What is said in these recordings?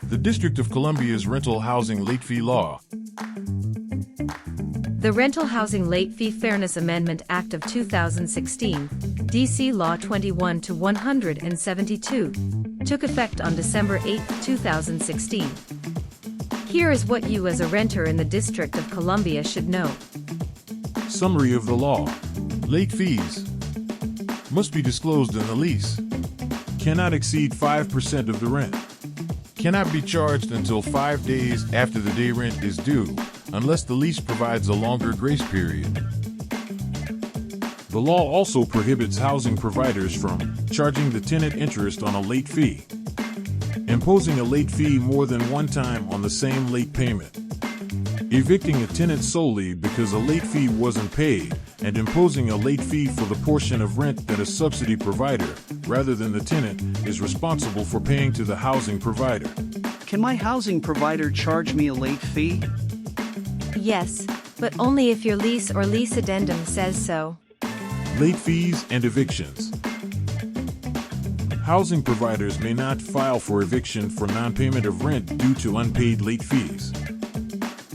The District of Columbia's Rental Housing Late Fee Law. The Rental Housing Late Fee Fairness Amendment Act of 2016, D.C. Law 21-172, took effect on December 8, 2016. Here is what you as a renter in the District of Columbia should know. Summary of the law. Late fees must be disclosed in the lease. Cannot exceed 5% of the rent. Cannot be charged until 5 days after the day rent is due, unless the lease provides a longer grace period. The law also prohibits housing providers from charging the tenant interest on a late fee, imposing a late fee more than one time on the same late payment, evicting a tenant solely because a late fee wasn't paid, and imposing a late fee for the portion of rent that a subsidy provider, rather than the tenant, is responsible for paying to the housing provider. Can my housing provider charge me a late fee? Yes, but only if your lease or lease addendum says so. Late fees and evictions. Housing providers may not file for eviction for non-payment of rent due to unpaid late fees.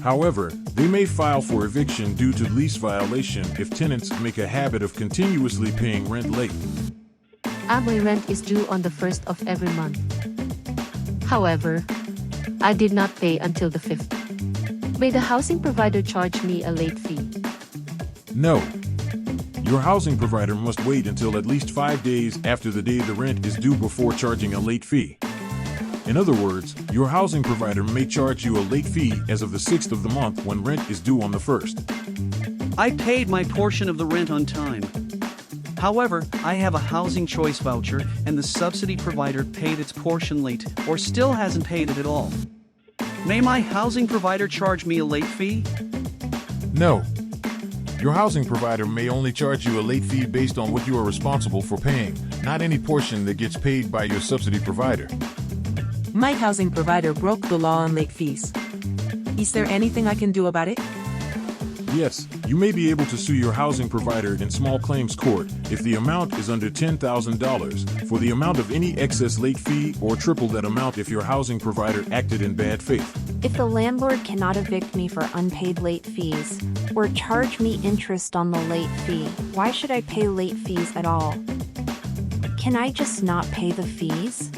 However, they may file for eviction due to lease violation if tenants make a habit of continuously paying rent late. My rent is due on the 1st of every month. However, I did not pay until the 5th. May the housing provider charge me a late fee? No. Your housing provider must wait until at least 5 days after the day the rent is due before charging a late fee. In other words, your housing provider may charge you a late fee as of the 6th of the month when rent is due on the 1st. I paid my portion of the rent on time. However, I have a housing choice voucher and the subsidy provider paid its portion late or still hasn't paid it at all. May my housing provider charge me a late fee? No. Your housing provider may only charge you a late fee based on what you are responsible for paying, not any portion that gets paid by your subsidy provider. My housing provider broke the law on late fees. Is there anything I can do about it? Yes, you may be able to sue your housing provider in small claims court if the amount is under $10,000 for the amount of any excess late fee or triple that amount if your housing provider acted in bad faith. If the landlord cannot evict me for unpaid late fees or charge me interest on the late fee, why should I pay late fees at all? Can I just not pay the fees?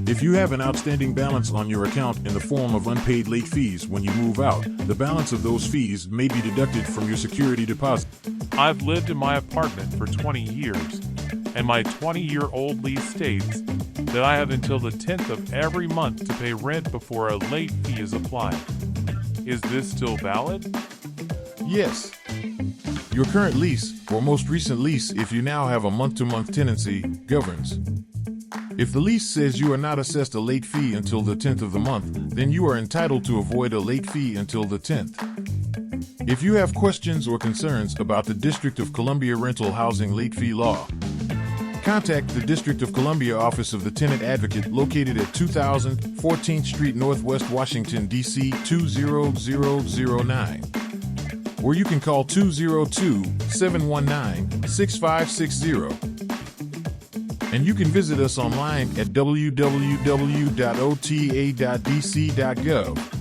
If you have an outstanding balance on your account in the form of unpaid late fees when you move out, the balance of those fees may be deducted from your security deposit. I've lived in my apartment for 20 years, and my 20-year-old lease states that I have until the 10th of every month to pay rent before a late fee is applied. Is this still valid? Yes. Your current lease, or most recent lease if you now have a month-to-month tenancy, governs. If the lease says you are not assessed a late fee until the 10th of the month, then you are entitled to avoid a late fee until the 10th. If you have questions or concerns about the District of Columbia Rental Housing Late Fee Law, contact the District of Columbia Office of the Tenant Advocate located at 2000 14th Street Northwest, Washington, D.C. 20009. Or you can call 202-719-6560. And you can visit us online at www.ota.dc.gov.